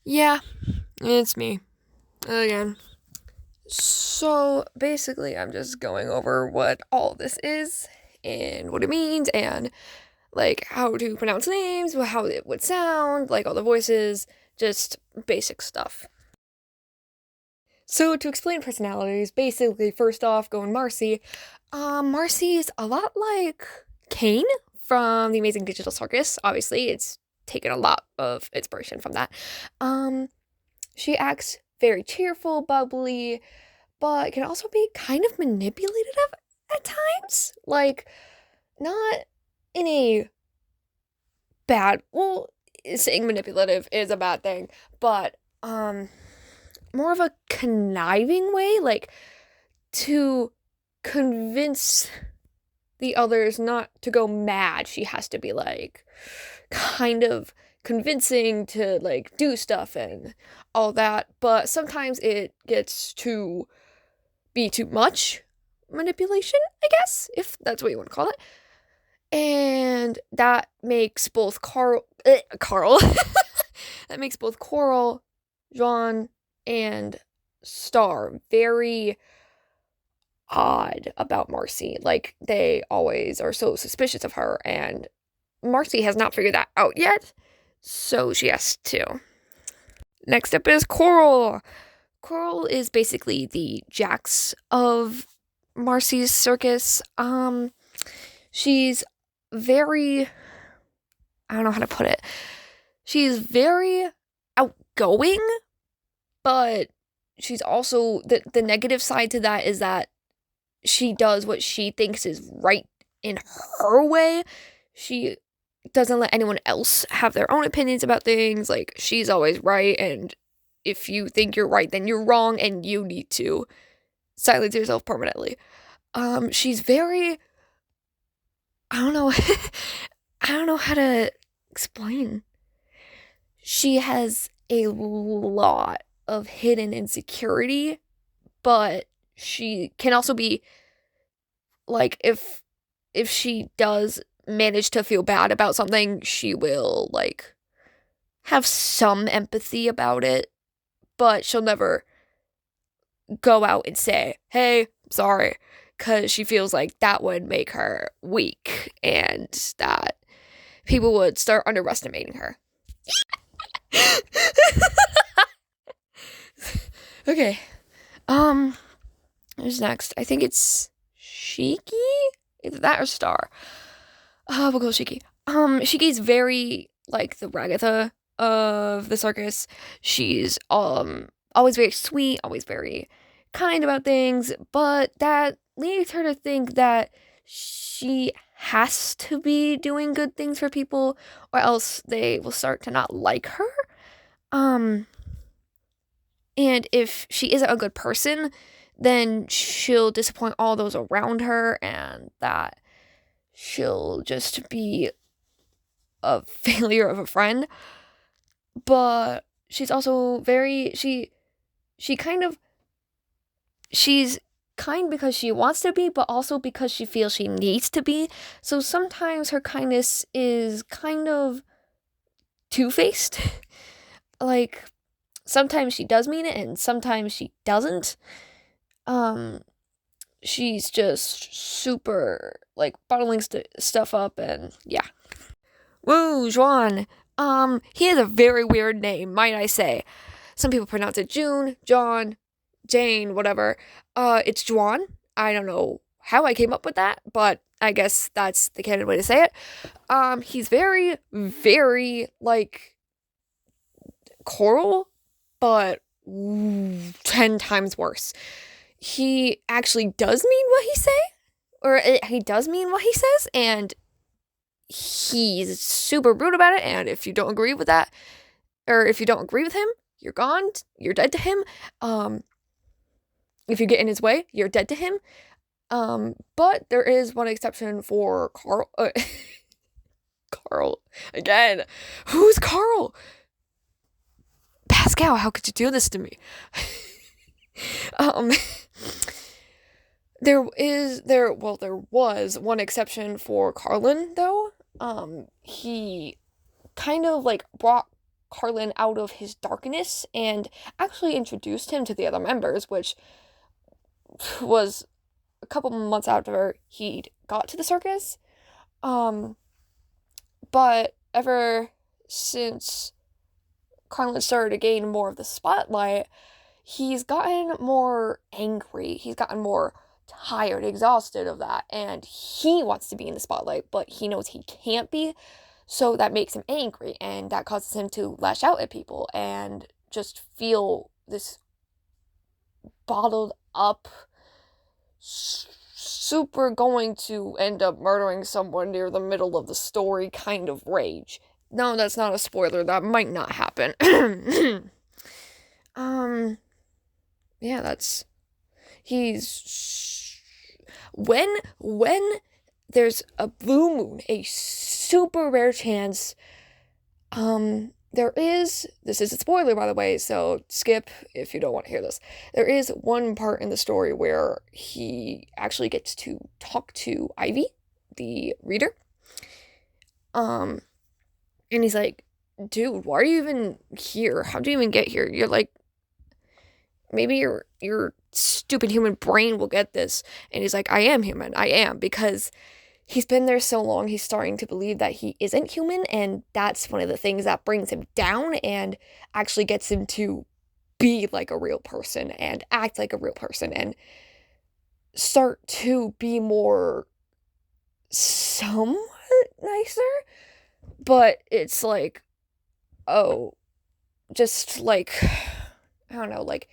Yeah, it's me again. So basically, I'm just going over what all this is and what it means and like how to pronounce names, how it would sound, like all the voices, just basic stuff. So to explain personalities, basically, first off, going Marcy. Marcy's a lot like Kane from the Amazing Digital Circus. Obviously, it's taken a lot of inspiration from that. Um, she acts very cheerful, bubbly, but can also be kind of manipulative at times. Like, not in a bad, well, saying manipulative is a bad thing, but, more of a conniving way, like, to convince the others not to go mad. She has to be, like, kind of convincing to, like, do stuff and all that, but sometimes it gets to be too much manipulation, I guess, if that's what you want to call it. And that makes both Carl, that makes both Coral, Jean, and Star very odd about Marcy. Like, they always are so suspicious of her, and Marcy has not figured that out yet, so she has to. Next up is Coral. Coral is basically the Jax of Marcy's circus. She's very, I don't know how to put it. She's very outgoing, but she's also, the negative side to that is that she does what she thinks is right in her way. She doesn't let anyone else have their own opinions about things. Like, she's always right, and if you think you're right, then you're wrong, and you need to silence yourself permanently. She's very, I don't know, I don't know how to explain. She has a lot of hidden insecurity, but she can also be like, if she does manage to feel bad about something, she will like have some empathy about it, but she'll never go out and say, "Hey, sorry," because she feels like that would make her weak and that people would start underestimating her. Okay. Who's next? I think it's Shiki? Either that or Star. We'll go Shiki. Shiki's very like the Ragatha of the circus. She's always very sweet, always very kind about things, but that leads her to think that she has to be doing good things for people or else they will start to not like her. And if she isn't a good person, then she'll disappoint all those around her, and that she'll just be a failure of a friend. But she's also very, she kind of, she's kind because she wants to be, but also because she feels she needs to be. So sometimes her kindness is kind of two-faced. Like, sometimes she does mean it, and sometimes she doesn't. She's just super, like, bottling stuff up, and yeah. Woo, Juan. He has a very weird name, might I say. Some people pronounce it June, John, Jane, whatever. It's Juan. I don't know how I came up with that, but I guess that's the canon way to say it. He's very, very, like, Coral, but 10 times worse. He actually does mean what he say, or he does mean what he says, and he's super rude about it, and if you don't agree with that, or if you don't agree with him, you're gone, you're dead to him. If you get in his way, you're dead to him. But there is one exception for Carl. Carl. Again. Who's Carl? Pascal, how could you do this to me? There was one exception for Carlin, though. he kind of like brought Carlin out of his darkness and actually introduced him to the other members, which was a couple months after he got to the circus. But ever since Carlin started to gain more of the spotlight, he's gotten more angry. He's gotten more tired, exhausted of that, and he wants to be in the spotlight, but he knows he can't be, so that makes him angry, and that causes him to lash out at people and just feel this bottled up, super going to end up murdering someone near the middle of the story kind of rage. No, that's not a spoiler. That might not happen. Yeah, he's, when there's a blue moon, a super rare chance, this is a spoiler, by the way, so skip if you don't want to hear this. There is one part in the story where he actually gets to talk to Ivy, the reader. And he's like, dude, why are you even here? How'd you even get here? You're like, maybe your stupid human brain will get this. And he's like, I am human. I am, because he's been there so long, he's starting to believe that he isn't human, and that's one of the things that brings him down and actually gets him to be like a real person and act like a real person and start to be more somewhat nicer. But it's like, oh, just like, I don't know, like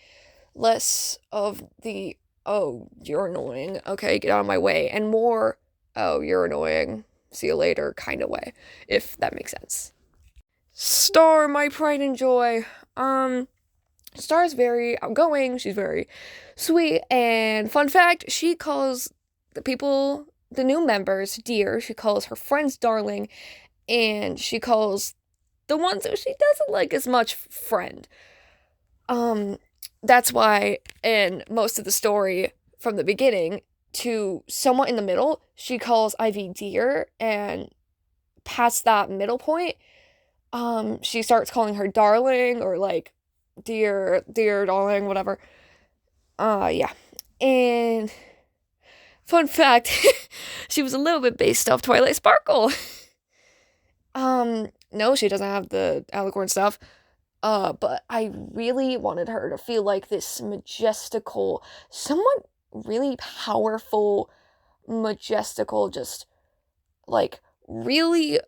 less of the, oh, you're annoying, okay, get out of my way, and more, oh, you're annoying, see you later kind of way, if that makes sense. Star, my pride and joy. Star's very outgoing, she's very sweet, and fun fact, she calls the new members, dear. She calls her friends darling, and she calls the ones who she doesn't like as much friend. That's why in most of the story from the beginning to somewhat in the middle, she calls Ivy dear, and past that middle point, she starts calling her darling, or like dear darling, whatever. Yeah. And fun fact, she was a little bit based off Twilight Sparkle. No, she doesn't have the alicorn stuff. But I really wanted her to feel like this majestical, somewhat really powerful, majestical, just like really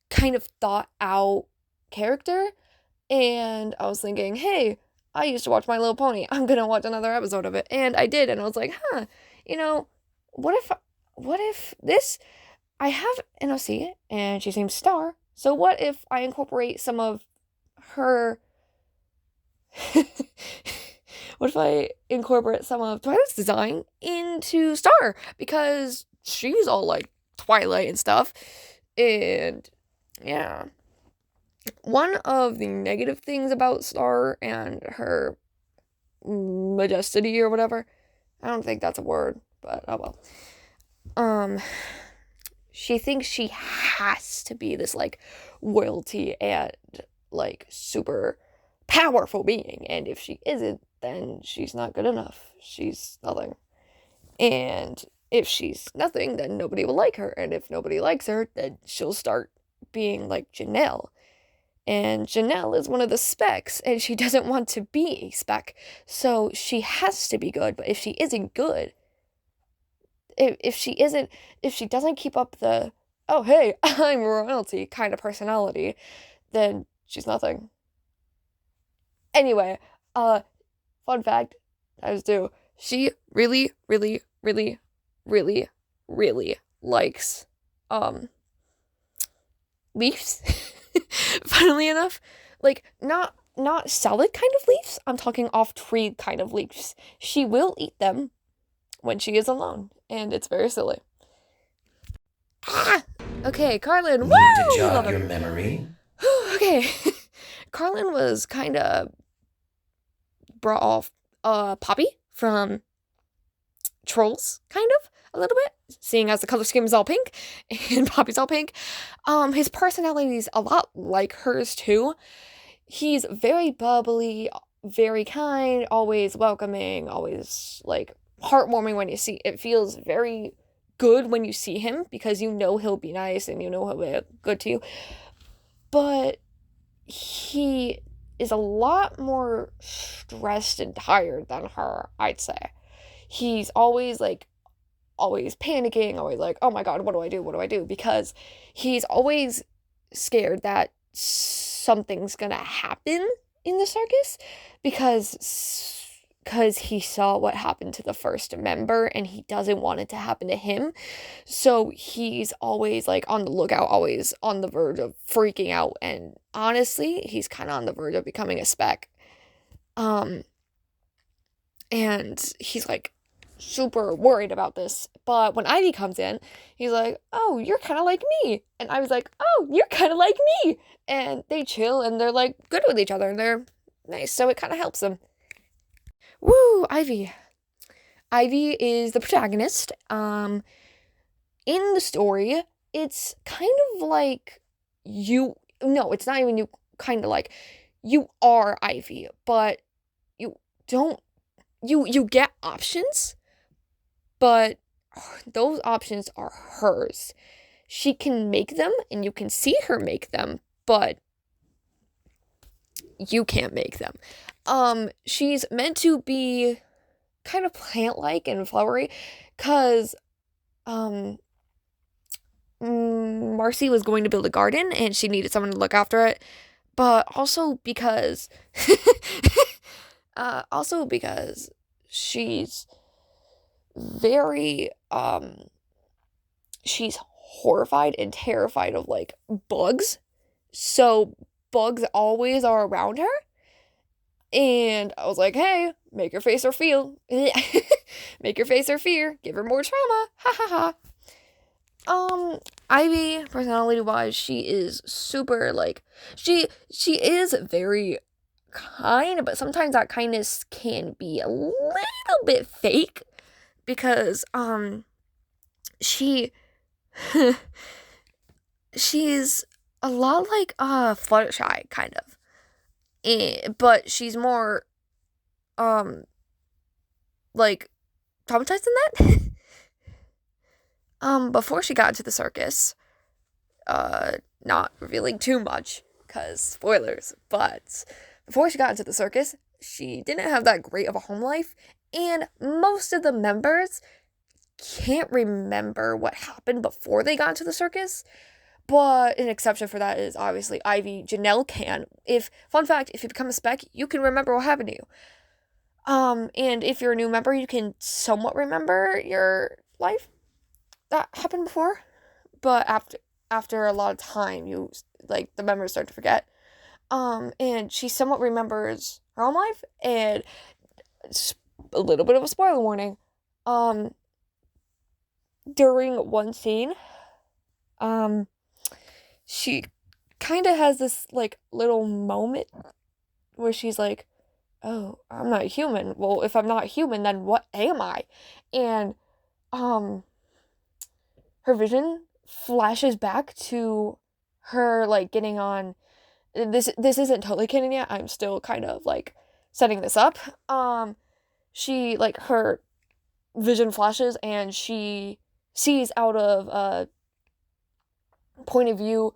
kind of thought out character. And I was thinking, hey, I used to watch My Little Pony. I'm gonna watch another episode of it. And I did, and I was like, you know, what if this, I have NOC, and she seems Star, so what if I incorporate some of her, what if I incorporate some of Twilight's design into Star, because she's all like Twilight and stuff, and yeah. One of the negative things about Star and her majesty or whatever, I don't think that's a word, but oh well. She thinks she has to be this like royalty and like super powerful being, and if she isn't, then she's not good enough. She's nothing. And if she's nothing, then nobody will like her, and if nobody likes her, then she'll start being like Janelle. And Janelle is one of the specs, and she doesn't want to be a spec, so she has to be good. But if she isn't good, if she doesn't keep up the, oh hey, I'm royalty kind of personality, then she's nothing. Anyway, fun fact, I was due. She really, really, really, really, really likes leaves. Funnily enough, like not salad kind of leaves. I'm talking off tree kind of leaves. She will eat them when she is alone, and it's very silly. Okay, Carlin. Woo! Need to jog your memory. Okay, Carlin was kind of brought off Poppy from Trolls, kind of a little bit. seeing as the color scheme is all pink and Poppy's all pink. His personality is a lot like hers too. He's very bubbly, very kind, always welcoming, always like heartwarming when you see it. Feels very good when you see him because you know he'll be nice and you know he'll be good to you. But he is a lot more stressed and tired than her, I'd say. He's always panicking, always like, oh my god, what do I do? What do I do? Because he's always scared that something's gonna happen in the circus because he saw what happened to the first member and he doesn't want it to happen to him. So he's always like on the lookout, always on the verge of freaking out, and honestly, he's kind of on the verge of becoming a speck. And he's like super worried about this. But when Ivy comes in, he's like, oh, you're kind of like me. And I was like, oh, you're kind of like me. And they chill and they're like good with each other and they're nice. So it kind of helps them. Woo, Ivy. Ivy is the protagonist. In the story, it's kind of like it's not even you, kind of like you are Ivy, but you don't, you get options, but those options are hers. She can make them and you can see her make them, but you can't make them. She's meant to be kind of plant-like and flowery because Marcy was going to build a garden and she needed someone to look after it, but also because she's very she's horrified and terrified of like bugs, so bugs always are around her. And I was like, hey, make her face her feel. Make her face her fear. Give her more trauma. Ha ha ha. Ivy, personality-wise, she is super, like, she is very kind, but sometimes that kindness can be a little bit fake because, she, she's a lot like, Fluttershy, kind of. But she's more, like, traumatized than that. Before she got into the circus, not revealing too much, because spoilers, but before she got into the circus, she didn't have that great of a home life, and most of the members can't remember what happened before they got into the circus. But an exception for that is obviously Ivy. Janelle can. Fun fact, if you become a spec, you can remember what happened to you. And if you're a new member, you can somewhat remember your life that happened before. But after a lot of time, the members start to forget. And she somewhat remembers her own life, and it's a little bit of a spoiler warning. During one scene, she kind of has this, like, little moment where she's like, oh, I'm not human. Well, if I'm not human, then what am I? And, her vision flashes back to her, like, getting on, this isn't totally canon yet, I'm still kind of, like, setting this up. She, like, her vision flashes, and she sees out of a point of view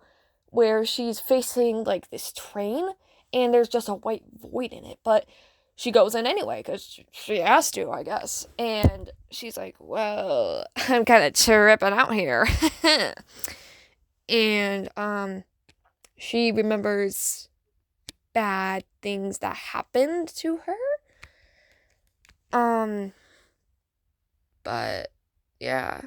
where she's facing, like, this train, and there's just a white void in it, but she goes in anyway, because she has to, I guess, and she's like, well, I'm kind of tripping out here, and, she remembers bad things that happened to her, but, yeah,